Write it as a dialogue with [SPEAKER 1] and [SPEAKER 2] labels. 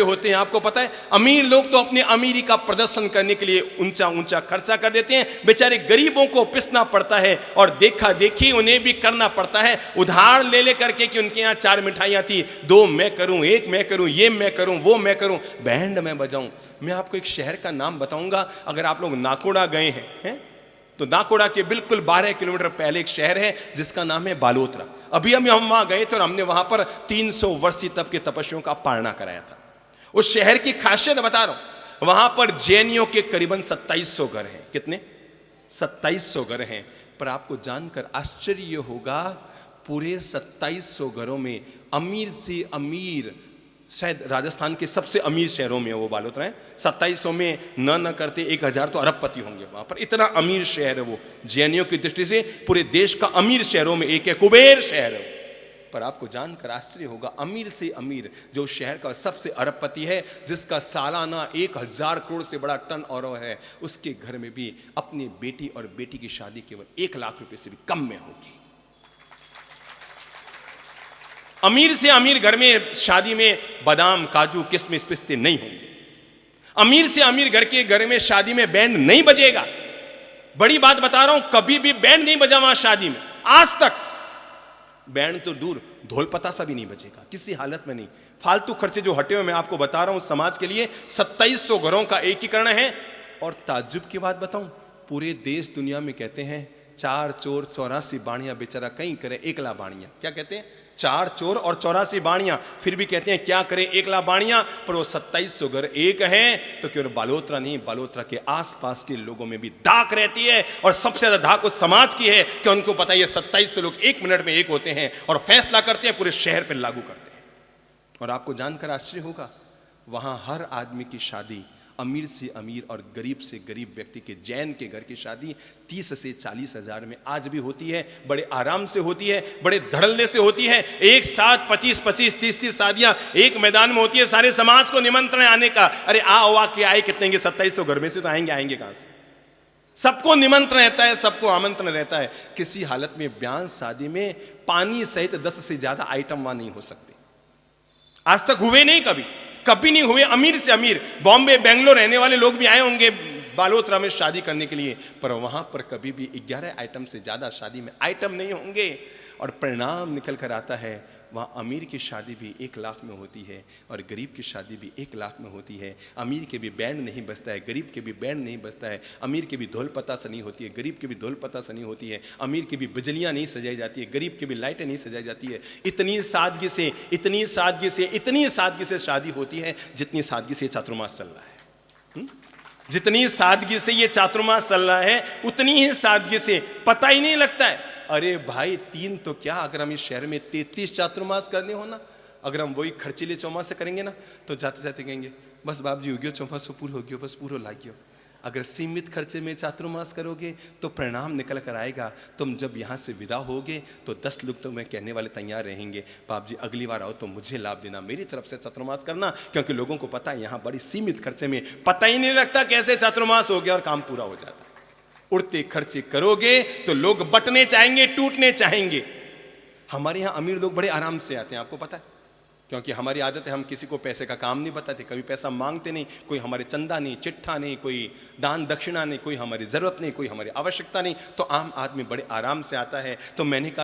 [SPEAKER 1] होते हैं। आपको पता है, अमीर लोग तो अपने अमीरी का प्रदर्शन करने के लिए ऊंचा ऊंचा खर्चा कर देते हैं। बेचारे गरीबों को पिसना पड़ता है और देखा देखी उन्हें भी करना पड़ता है, उधार ले ले करके कि उनके यहाँ 4 मिठाइयाँ थी, 2 मैं करूं, 1 मैं करूं, ये मैं करूं, वो मैं करूं, बैंड मैं बजाऊं। मैं आपको एक शहर का नाम बताऊंगा। अगर आप लोग नाकोड़ा गए हैं तो नाकोड़ा के बिल्कुल 12 किलोमीटर पहले एक शहर है जिसका नाम है बालोतरा। अभी हम वहां गए थे और हमने वहां पर 300 वर्षीय तप के तपस्वियों का पारणा कराया था। उस शहर की खासियत बता रहा हूं, वहां पर जैनियों के करीबन 2700 घर हैं। कितने? 2700 घर हैं। पर आपको जानकर आश्चर्य होगा, पूरे 2700 घरों में अमीर से अमीर, शायद राजस्थान के सबसे अमीर शहरों में वो बालोतरा है, 2700 में न करते 1000 तो अरबपति होंगे वहां पर। इतना अमीर शहर है वो, जैनियों की दृष्टि से पूरे देश का अमीर शहरों में एक है, कुबेर शहर है। पर आपको जानकर आश्चर्य होगा, अमीर से अमीर जो शहर का सबसे अरबपति है, जिसका सालाना 1000 करोड़ से बड़ा टर्न ओवर है, उसके घर में भी अपनी बेटी और बेटी की शादी केवल 1 लाख रुपए से भी कम में होगी। अमीर से अमीर घर में शादी में बादाम, काजू, किशमिश, पिस्ते नहीं होंगे। अमीर से अमीर घर में शादी में बैंड नहीं बजेगा। बड़ी बात बता रहा हूं, कभी भी बैंड नहीं बजा वहां शादी में, आज तक। बैंड तो दूर, ढोल पतासा भी नहीं बजेगा, किसी हालत में नहीं। फालतू खर्चे जो हटे हुए मैं आपको बता रहा हूं समाज के लिए। 2700 घरों का एकीकरण है। और ताज्जुब की बात बताऊं, पूरे देश दुनिया में कहते हैं 4 चोर 84 बाणियां, बेचारा कहीं करे 1 लाख बाणियां। क्या कहते हैं? 4 चोर और 84 बाणियां, फिर भी कहते हैं क्या करें 1 लाख बाणियां। पर वो 2700 घर एक हैं तो केवल बालोतरा नहीं, बालोतरा के आसपास के लोगों में भी धाक रहती है। और सबसे ज्यादा धाक उस समाज की है कि उनको पता है ये 2700 लोग 1 मिनट में एक होते हैं और फैसला करते हैं, पूरे शहर पर लागू करते हैं। और आपको जानकर आश्चर्य होगा, वहां हर आदमी की शादी, अमीर से अमीर और गरीब से गरीब व्यक्ति के, जैन के घर की शादी 30 से 40 हजार में आज भी होती है। बड़े आराम से होती है, बड़े धड़ल्ले से होती है। एक साथ 25-25, 30-30 शादियां एक मैदान में होती है। सारे समाज को निमंत्रण आने का। अरे आ के आए कितने? 2700 घर में से तो आएंगे कहां से? सबको निमंत्रण रहता है, सबको आमंत्रण रहता है। किसी हालत में ब्याह शादी में पानी सहित 10 से ज्यादा आइटम वहां नहीं हो सकते। आज तक हुए नहीं, कभी नहीं हुए। अमीर से अमीर, बॉम्बे, बेंगलोर रहने वाले लोग भी आए होंगे बालोतरा में शादी करने के लिए, पर वहां पर कभी भी 11 आइटम से ज्यादा शादी में आइटम नहीं होंगे। और परिणाम निकल कर आता है, वहाँ अमीर की शादी भी 1 लाख में होती है और गरीब की शादी भी 1 लाख में होती है। अमीर के भी बैंड नहीं बजता है, गरीब के भी बैंड नहीं बजता है। अमीर के भी ढोल पतासा नहीं होती है, गरीब के भी ढोल पतासा नहीं होती है। अमीर की भी बिजलियाँ नहीं सजाई जाती है, गरीब की भी लाइटें नहीं सजाई जाती है। इतनी सादगी से, इतनी सादगी से, इतनी सादगी से शादी होती है जितनी सादगी से चातुर्मास चल रहा है। जितनी सादगी से ये चातुर्मास चल रहा है, उतनी ही सादगी से पता ही नहीं लगता है। अरे भाई 3 तो क्या, अगर हम इस शहर में 33 चातुर्मास करने हो ना, अगर हम वही खर्चीले चौमास से करेंगे ना, तो जाते जाते कहेंगे बस बाप जी हो गयो, चौमास पूरा हो गयो, बस पूरा लागियो। अगर सीमित खर्चे में चातुर्मास करोगे तो परिणाम निकल कर आएगा। तुम जब यहाँ से विदा होगे तो 10 लोग तो मैं कहने वाले तैयार रहेंगे, बाप जी अगली बार आओ तो मुझे लाभ देना, मेरी तरफ से चातुर्मास करना, क्योंकि लोगों को पता है यहाँ बड़ी सीमित खर्चे में पता ही नहीं लगता कैसे चातुर्मास हो गया और काम पूरा हो जाता। उड़ते खर्चे करोगे तो लोग बटने चाहेंगे, टूटने चाहेंगे। हमारे यहाँ अमीर लोग बड़े आराम से आते हैं, आपको पता है, क्योंकि हमारी आदत है हम किसी को पैसे का काम नहीं बताते, कभी पैसा मांगते नहीं, कोई हमारे चंदा नहीं, चिट्ठा नहीं, कोई दान दक्षिणा नहीं, कोई हमारी जरूरत नहीं, कोई हमारी आवश्यकता नहीं, तो आम आदमी बड़े आराम से आता है। तो मैंने कहा